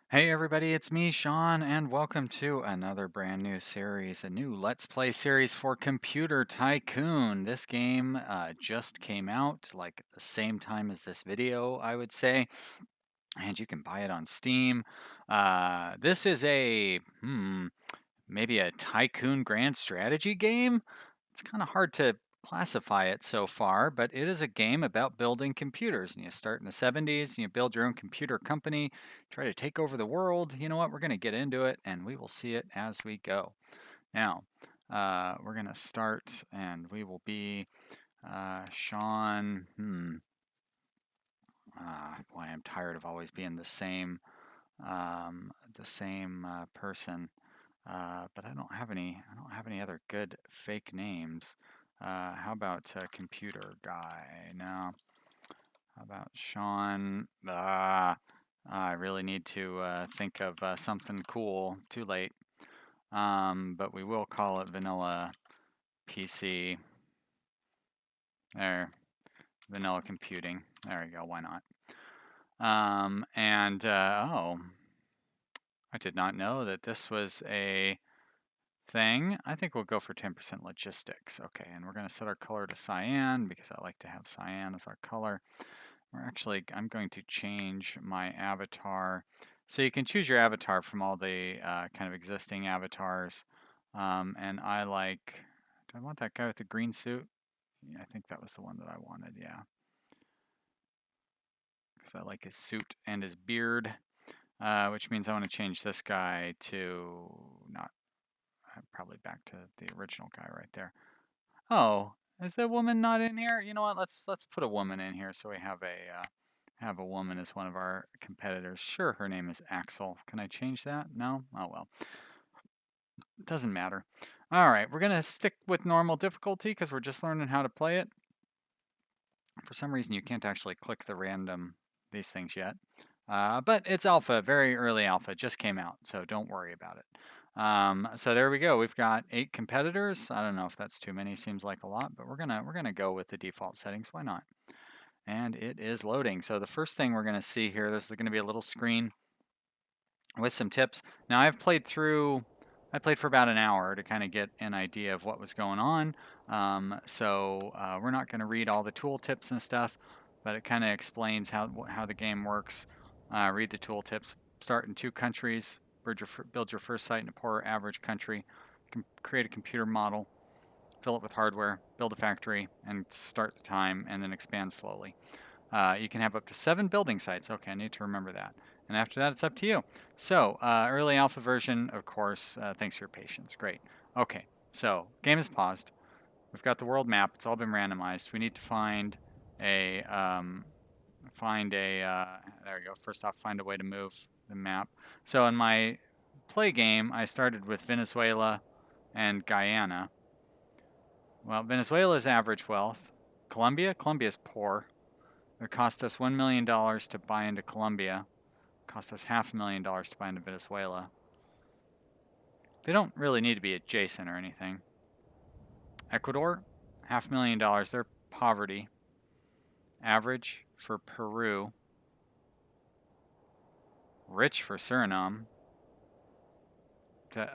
Hey everybody, it's me, Sean, and welcome to another brand new series, a new Let's Play series for Computer Tycoon. This game just came out like at the same time as this video, I would say, and you can buy it on Steam. This is maybe a Tycoon grand strategy game. It's kind of hard to classify it so far, but it is a game about building computers. And you start in the 70s and you build your own computer company, try to take over the world. You know what? We're going to get into it and we will see it as we go. Now, we're going to start and we will be Sean. Boy, I'm tired of always being the same person. But I don't have any. I don't have any other good fake names. How about computer guy? No. How about Sean? I really need to think of something cool. Too late. But we will call it Vanilla PC. There. Vanilla Computing. There we go. Why not? Oh, I did not know that this was a thing. I think we'll go for 10% logistics. Okay, and we're going to set our color to cyan because I like to have cyan as our color. I'm going to change my avatar. So you can choose your avatar from all the kind of existing avatars. And I like, do I want that guy with the green suit? Yeah, I think that was the one that I wanted, yeah. Because I like his suit and his beard, which means I want to change this guy to not probably back to the original guy right there. Oh, is that woman not in here? You know what? Let's put a woman in here so we have a woman as one of our competitors. Sure, her name is Axel. Can I change that? No? Oh well. It doesn't matter. All right, we're gonna stick with normal difficulty because we're just learning how to play it. For some reason, you can't actually click the random these things yet. But it's alpha, very early alpha, just came out, so don't worry about it. So there we go. We've got 8 competitors. I don't know if that's too many. Seems like a lot, but we're gonna go with the default settings. Why not? And it is loading. So the first thing we're gonna see here, there's gonna be a little screen with some tips. Now I played for about an hour to kind of get an idea of what was going on. We're not going to read all the tool tips and stuff, but it kind of explains how the game works. Read the tool tips. Start in 2 countries. Build your first site in a poor average country. Create a computer model. Fill it with hardware. Build a factory and start the time, and then expand slowly. You can have up to 7 building sites. Okay, I need to remember that. And after that, it's up to you. So, early alpha version, of course. Thanks for your patience. Great. Okay, so game is paused. We've got the world map. It's all been randomized. We need to find a there we go. First off, find a way to move the map. So in my play game, I started with Venezuela and Guyana. Well, Venezuela is average wealth. Colombia's poor. It cost us $1 million to buy into Colombia. It cost us $500,000 to buy into Venezuela. They don't really need to be adjacent or anything. Ecuador, $500,000. They're poverty. Average for Peru. Rich for Suriname.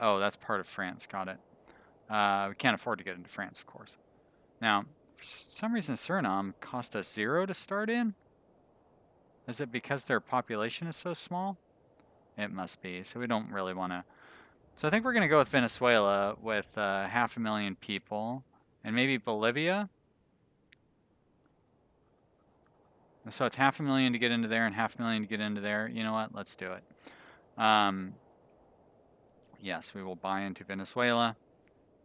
Oh, that's part of France. Got it. We can't afford to get into France, of course. Now, for some reason, Suriname cost us 0 to start in. Is it because their population is so small? It must be. So we don't really want to. So I think we're going to go with Venezuela with 500,000 people. And maybe Bolivia. So it's 500,000 to get into there and 500,000 to get into there. You know what? Let's do it. Yes, we will buy into Venezuela.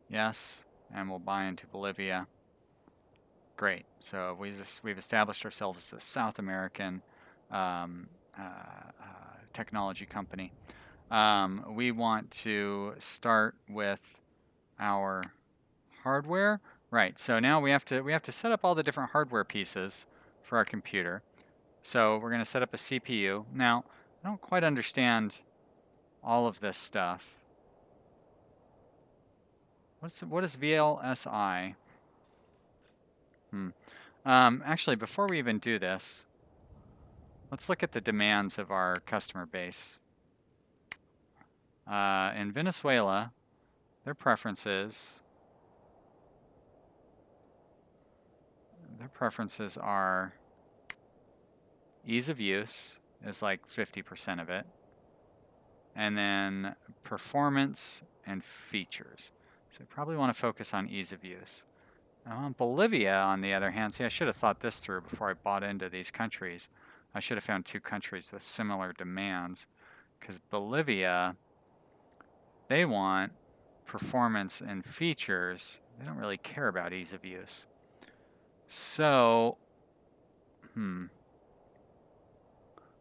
Yes, and we'll buy into Bolivia. Great. So we've established ourselves as a South American technology company. We want to start with our hardware. Right. So now we have to set up all the different hardware pieces for our computer. So we're going to set up a CPU. Now, I don't quite understand all of this stuff. What is VLSI? Actually, before we even do this, let's look at the demands of our customer base. In Venezuela, their preferences are ease of use is like 50% of it, and then performance and features. So you probably want to focus on ease of use. Bolivia, on the other hand, see, I should have thought this through before I bought into these countries. I should have found 2 countries with similar demands, because Bolivia, they want performance and features. They don't really care about ease of use. So,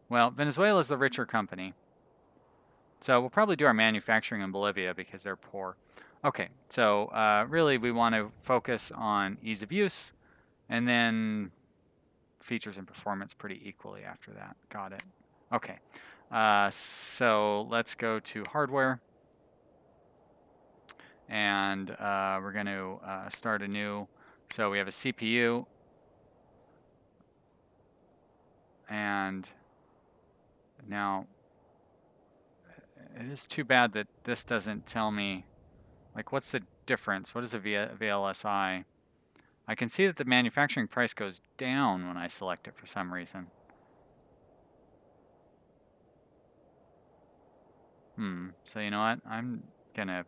well, Venezuela is the richer company. So we'll probably do our manufacturing in Bolivia because they're poor. Okay, so really we want to focus on ease of use and then features and performance pretty equally after that. Got it. Okay, so let's go to hardware. And we're going to start a new, so we have a CPU. And now it is too bad that this doesn't tell me, like, what's the difference? What is a VLSI? I can see that the manufacturing price goes down when I select it for some reason. So you know what? I'm gonna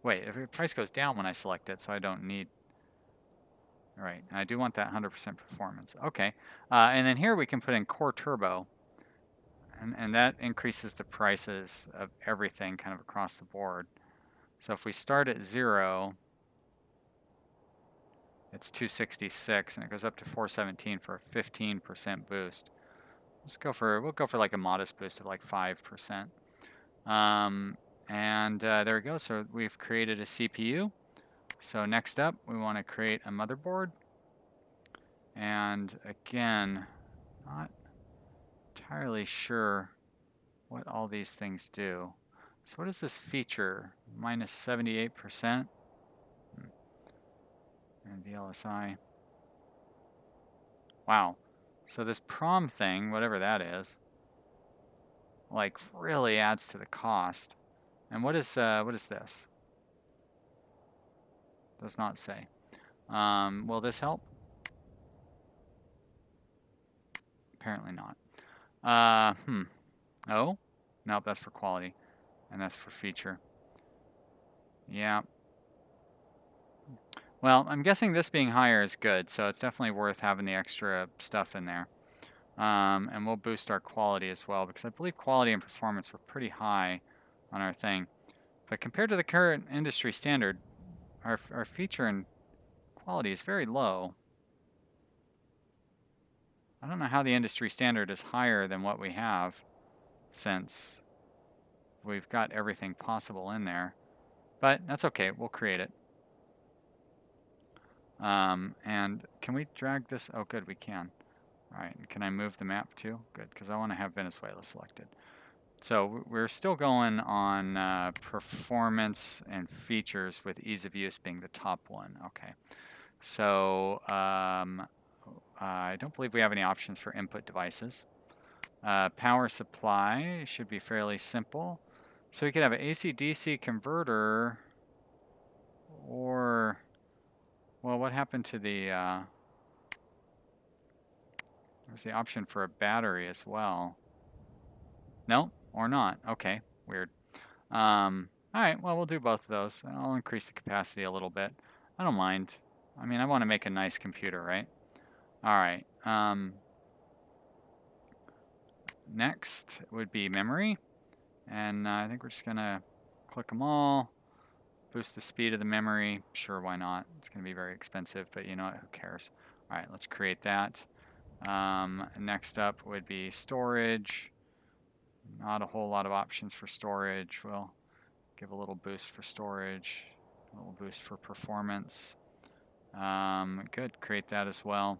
wait. If the price goes down when I select it, so I don't need. Right, I do want that 100% performance. Okay, and then here we can put in Core Turbo, and that increases the prices of everything kind of across the board. So if we start at 0, it's 266, and it goes up to 417 for a 15% boost. We'll go for like a modest boost of like 5%. And there we go. So we've created a CPU. So next up, we want to create a motherboard. And again, not entirely sure what all these things do. So what is this feature? Minus 78%. And VLSI. Wow. So this prom thing, whatever that is, like really adds to the cost. And what is this? Does not say. Will this help? Apparently not. Oh? Nope, that's for quality. And that's for feature. Yeah. Well, I'm guessing this being higher is good, so it's definitely worth having the extra stuff in there. And we'll boost our quality as well, because I believe quality and performance were pretty high on our thing. But compared to the current industry standard, our feature and quality is very low. I don't know how the industry standard is higher than what we have, since we've got everything possible in there. But that's okay, we'll create it. And can we drag this? Oh, good, we can. All right, can I move the map too? Good, because I want to have Venezuela selected. So we're still going on performance and features, with ease of use being the top one. Okay. So I don't believe we have any options for input devices. Power supply should be fairly simple. So we could have an AC-DC converter, or, well, what happened to the, there's the option for a battery as well. No, or not. Okay, weird. All right, well, we'll do both of those. I'll increase the capacity a little bit. I don't mind. I mean, I want to make a nice computer, right? All right. Next would be memory. And I think we're just going to click them all. Boost the speed of the memory. Sure, why not? It's going to be very expensive, but you know what? Who cares? All right, let's create that. Next up would be storage. Not a whole lot of options for storage. We'll give a little boost for storage, a little boost for performance. Good, create that as well.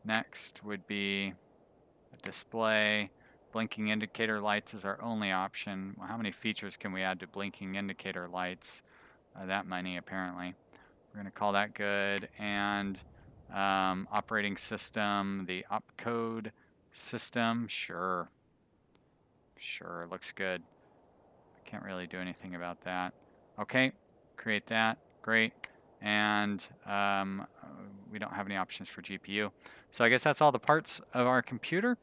Next would be a display. Blinking indicator lights is our only option. Well, how many features can we add to blinking indicator lights? That many, apparently. We're going to call that good. And operating system, the opcode system, sure. Sure, looks good. Can't really do anything about that. Okay, create that. Great. And we don't have any options for GPU. So I guess that's all the parts of our computer.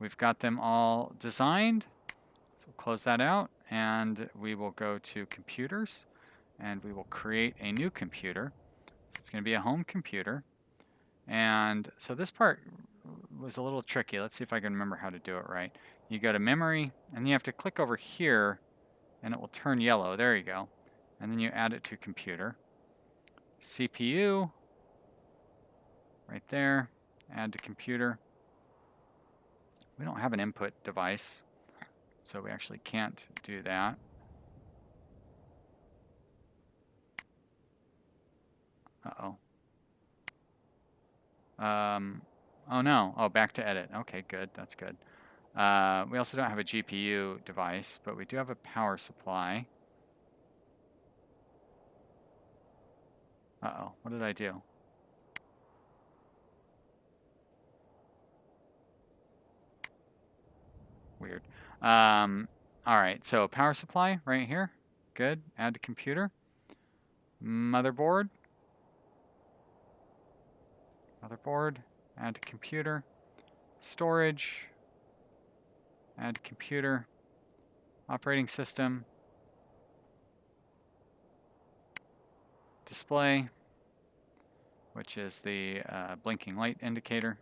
We've got them all designed. So we'll close that out, and we will go to computers, and we will create a new computer. So it's going to be a home computer. And so this part was a little tricky. Let's see if I can remember how to do it right. You go to memory, and you have to click over here, and it will turn yellow. There you go. And then you add it to computer. CPU, right there, add to computer. We don't have an input device, so we actually can't do that. Uh-oh. Oh no, oh, back to edit. Okay, good, that's good. We also don't have a GPU device, but we do have a power supply. Uh-oh, what did I do? Weird. All right, so power supply right here. Good, add to computer. Motherboard. Motherboard, add to computer. Storage, add to computer. Operating system. Display, which is the blinking light indicator.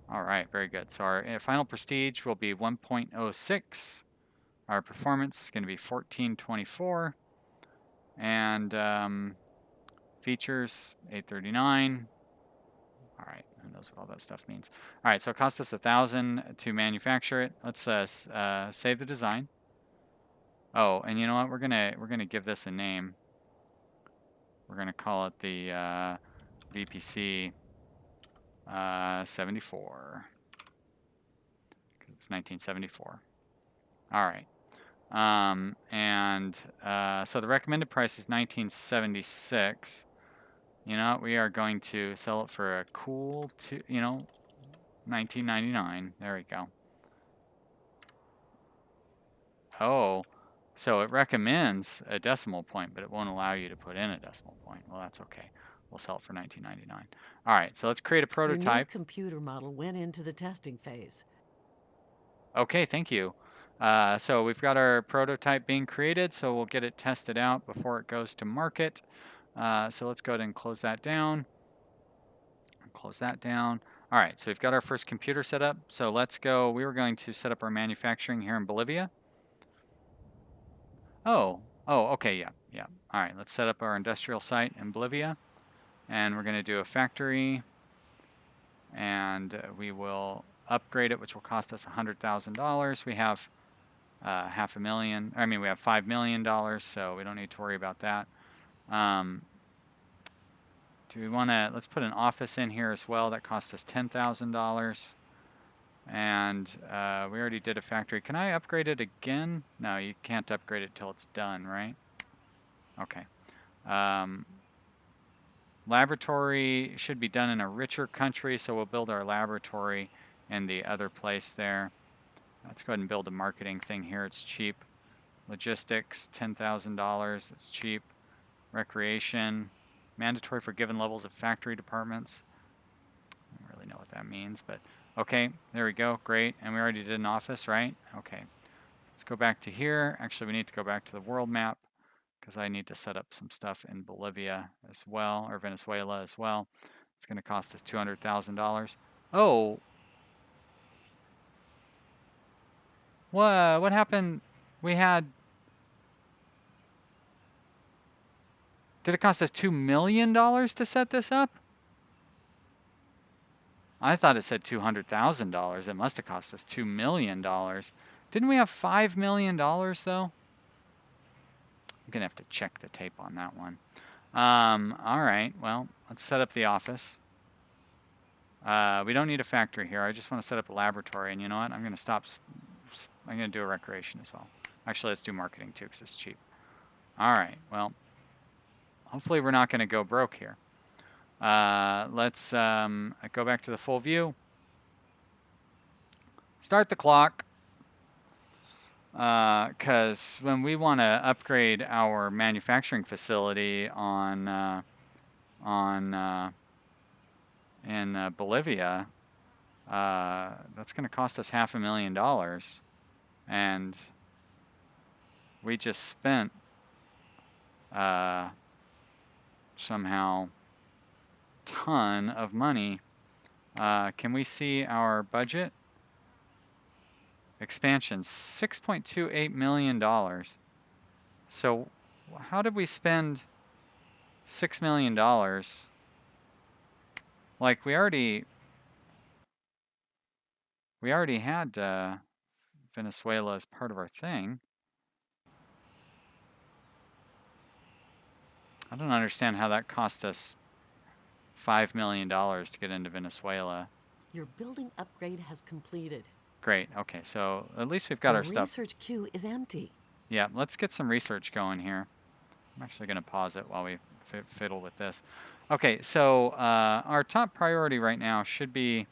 All right, very good. So our final prestige will be 1.06. Our performance is going to be 1424. And features, 839. All right, who knows what all that stuff means. All right, so it cost us $1,000 to manufacture it. Let's save the design. Oh, and you know what? We're gonna give this a name. We're gonna call it the VPC 74, because it's 1974. All right. So the recommended price is 1976. You know, we are going to sell it for a cool, 1999. There we go. Oh, so it recommends a decimal point, but it won't allow you to put in a decimal point. Well, that's okay. We'll sell it for 1999. All right, so let's create a prototype. Your new computer model went into the testing phase. Okay, thank you. So we've got our prototype being created, so we'll get it tested out before it goes to market. So let's go ahead and close that down. Close that down. All right, so we've got our first computer set up. So let's go. We were going to set up our manufacturing here in Bolivia. Oh, okay, yeah. All right, let's set up our industrial site in Bolivia. And we're going to do a factory. And we will upgrade it, which will cost us $100,000. We have we have $5 million, so we don't need to worry about that. Do we want to, let's put an office in here as well. That cost us $10,000. And we already did a factory. Can I upgrade it again? No, you can't upgrade it till it's done, right? Okay. Laboratory should be done in a richer country, so we'll build our laboratory in the other place there. Let's go ahead and build a marketing thing here. It's cheap. Logistics, $10,000. That's cheap. Recreation, mandatory for given levels of factory departments. I don't really know what that means, but okay, there we go. Great. And we already did an office, right? Okay. Let's go back to here. Actually, we need to go back to the world map because I need to set up some stuff in Bolivia as well, or Venezuela as well. It's going to cost us $200,000. Oh. What happened? We had... Did it cost us $2 million to set this up? I thought it said $200,000. It must have cost us $2 million. Didn't we have $5 million though? I'm gonna have to check the tape on that one. All right, well, let's set up the office. We don't need a factory here. I just want to set up a laboratory, and you know what? I'm gonna I'm gonna do a recreation as well. Actually, let's do marketing too, because it's cheap. All right, well, hopefully we're not gonna go broke here. Let's go back to the full view. Start the clock. Because when we want to upgrade our manufacturing facility in Bolivia, that's going to cost us $500,000, and we just spent somehow ton of money. Can we see our budget? Expansion, $6.28 million. So how did we spend $6 million? Like we already had Venezuela as part of our thing. I don't understand how that cost us $5 million to get into Venezuela. Your building upgrade has completed. Great. Okay, so at least we've got our stuff. The research queue is empty. Yeah, let's get some research going here. I'm actually going to pause it while we fiddle with this. Okay, so our top priority right now should be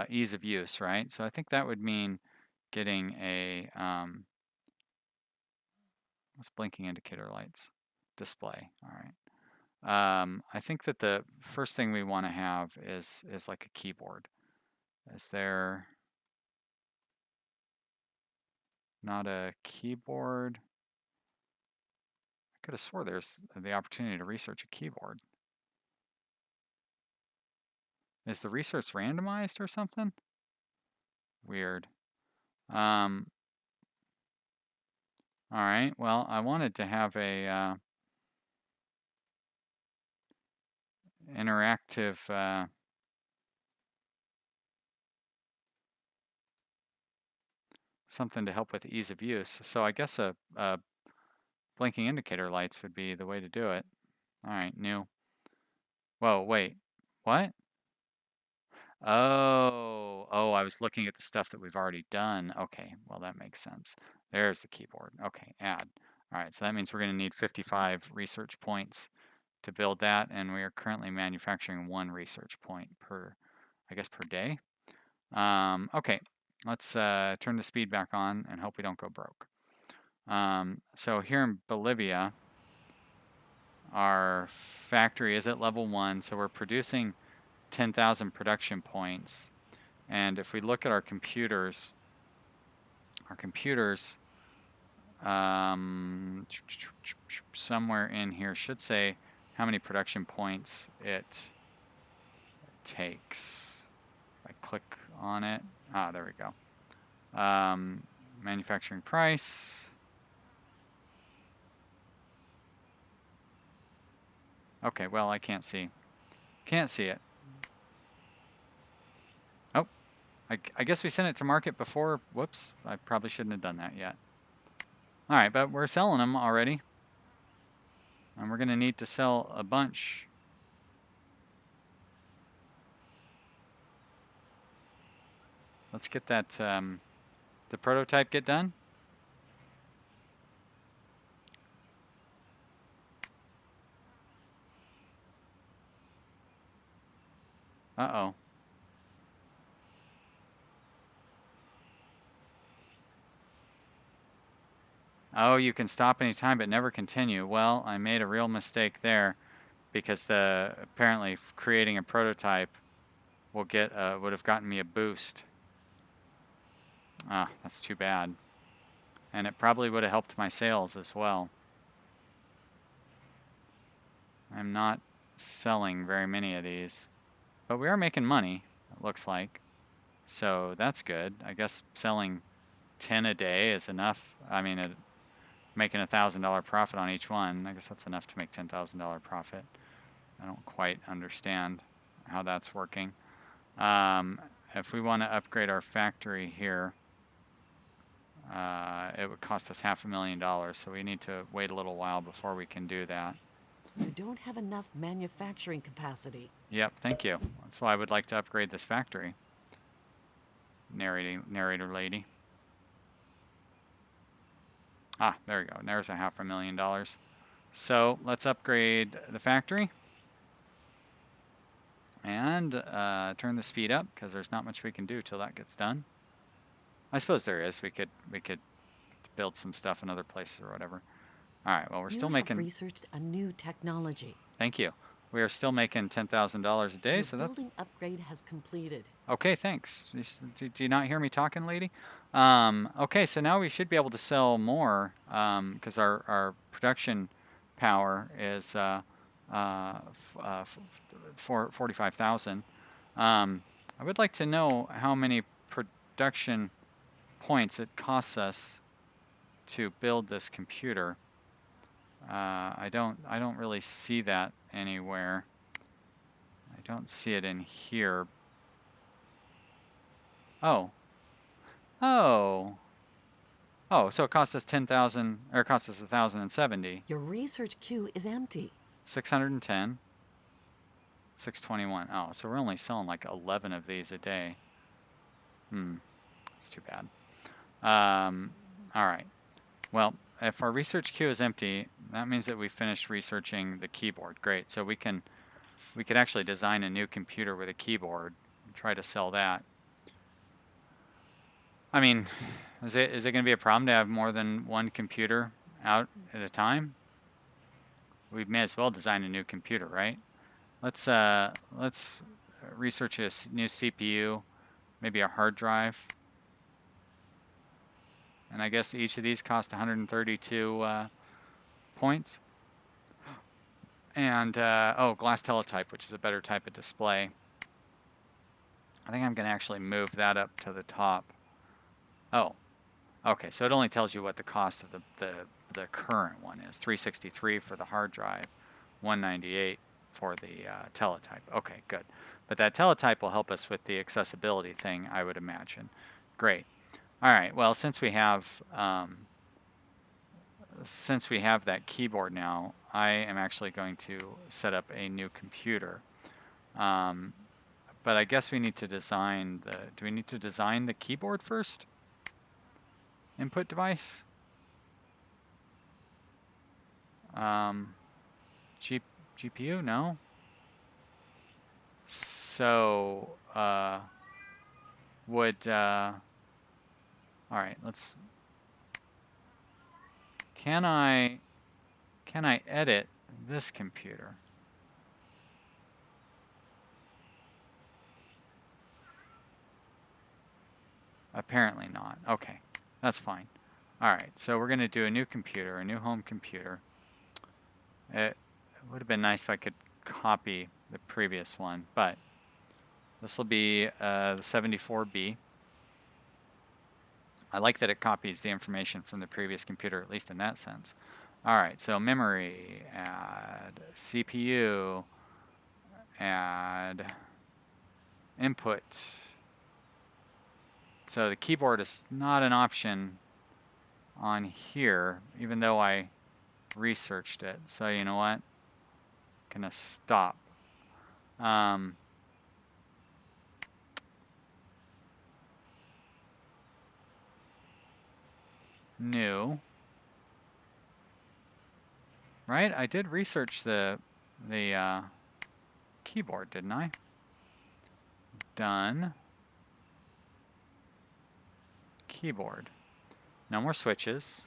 ease of use, right? So I think that would mean getting a what's blinking indicator lights display. All right. I think that the first thing we want to have is like a keyboard. Is there not a keyboard? I could have swore there's the opportunity to research a keyboard. Is the research randomized or something? Weird. All right. Well, I wanted to have a interactive something to help with ease of use. So I guess a blinking indicator lights would be the way to do it. All right, new. Whoa, wait. What? Oh, I was looking at the stuff that we've already done. Okay, well, that makes sense. There's the keyboard. Okay, add. All right, so that means we're going to need 55 research points to build that, and we are currently manufacturing 1 research point per, I guess, per day. Okay, let's turn the speed back on and hope we don't go broke. So here in Bolivia, our factory is at level 1, so we're producing 10,000 production points. And if we look at our computers somewhere in here should say how many production points it takes. If I click on it, there we go. Manufacturing price. Okay, well, I can't see. Can't see it. Oh, I guess we sent it to market before. Whoops, I probably shouldn't have done that yet. All right, but we're selling them already. And we're going to need to sell a bunch. Let's get that, the prototype get done. Uh-oh. Oh, you can stop anytime but never continue. Well, I made a real mistake there because apparently creating a prototype would have gotten me a boost. Ah, that's too bad. And it probably would have helped my sales as well. I'm not selling very many of these, but we are making money, it looks like. So that's good. I guess selling 10 a day is enough. I mean, making $1,000 profit on each one, I guess that's enough to make $10,000 profit. I don't quite understand how that's working. If we want to upgrade our factory here, it would cost us $500,000, so we need to wait a little while before we can do that. You don't have enough manufacturing capacity. Yep, thank you. That's why I would like to upgrade this factory. Narrator lady. Ah, there we go. There's $500,000. So let's upgrade the factory. And turn the speed up because there's not much we can do till that gets done. I suppose there is. We could build some stuff in other places or whatever. All right. Well, we're You still have making. researched a new technology. Thank you. We are still making $10,000 a day. Your So that. building upgrade has completed. Okay. Thanks. Do you not hear me talking, lady? Okay. So now we should be able to sell more because our production power is 45,000. I would like to know how many production points it costs us to build this computer. I don't really see that anywhere. I don't see it in here. Oh. Oh. Oh, so it cost us 10,000 or it cost us 1,070. Your research queue is empty. 610. 621. Oh, so we're only selling like 11 of these a day. That's too bad. All right. Well, if our research queue is empty, that means that we finished researching the keyboard. Great. So we could actually design a new computer with a keyboard and try to sell that. I mean, is it going to be a problem to have more than one computer out at a time? We may as well design a new computer, right? Let's research a new CPU, maybe a hard drive. And I guess each of these cost 132 points. And, oh, glass teletype, which is a better type of display. I think I'm going to actually move that up to the top. Oh, okay, so it only tells you what the cost of the current one is. 363 for the hard drive, 198 for the teletype. Okay, good. But that teletype will help us with the accessibility thing, I would imagine. Great. All right, well, since we have that keyboard now, I am actually going to set up a new computer. But I guess we need to design do we need to design the keyboard first? Input device? GPU? No. So, all right, can I edit this computer? Apparently not. Okay, that's fine. All right, so we're going to do a new computer, a new home computer. It would have been nice if I could copy the previous one, but this will be the 74B. I like that it copies the information from the previous computer, at least in that sense. All right, so memory, add CPU, add input. So the keyboard is not an option on here, even though I researched it. So you know what? I'm gonna stop. New. Right? I did research the keyboard, didn't I? Done. Keyboard. No more switches.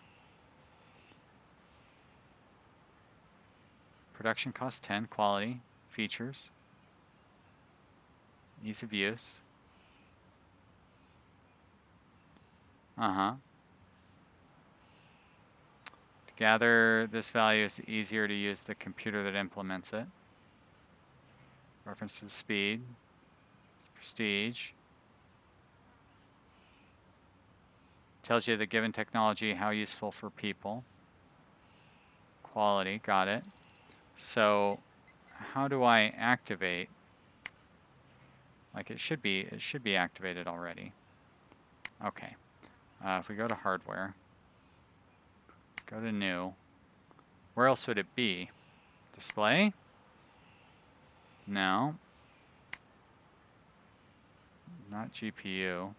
Production cost 10. Quality. Features. Ease of use. To gather this value, it's easier to use the computer that implements it. Reference to the speed. It's prestige. Tells you the given technology, how useful for people. Quality, got it. So how do I activate? Like it should be activated already. Okay. If we go to hardware, go to new, where else would it be? Display? No. Not GPU.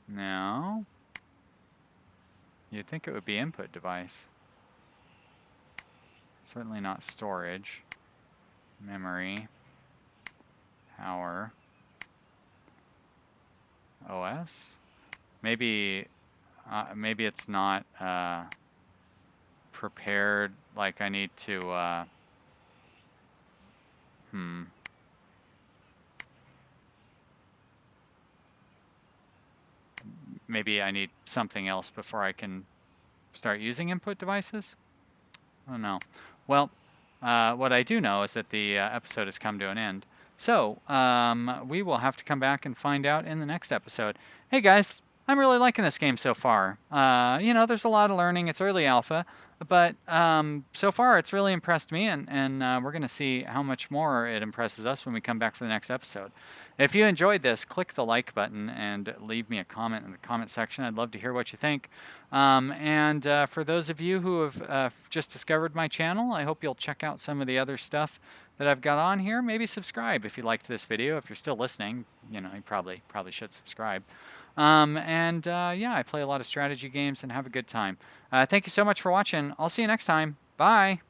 No. You'd think it would be input device. Certainly not storage. Memory. Power. OS? Maybe it's not prepared, like I need to, maybe I need something else before I can start using input devices? I don't know. Well, what I do know is that the episode has come to an end. So, we will have to come back and find out in the next episode. Hey guys, I'm really liking this game so far. You know, there's a lot of learning. It's early alpha, but so far it's really impressed me, and we're going to see how much more it impresses us when we come back for the next episode. If you enjoyed this, click the like button and leave me a comment in the comment section. I'd love to hear what you think. For those of you who have just discovered my channel, I hope you'll check out some of the other stuff that I've got on here. Maybe subscribe if you liked this video. If you're still listening, you know, you probably should subscribe. Yeah, I play a lot of strategy games and have a good time. Thank you so much for watching. I'll see you next time. Bye.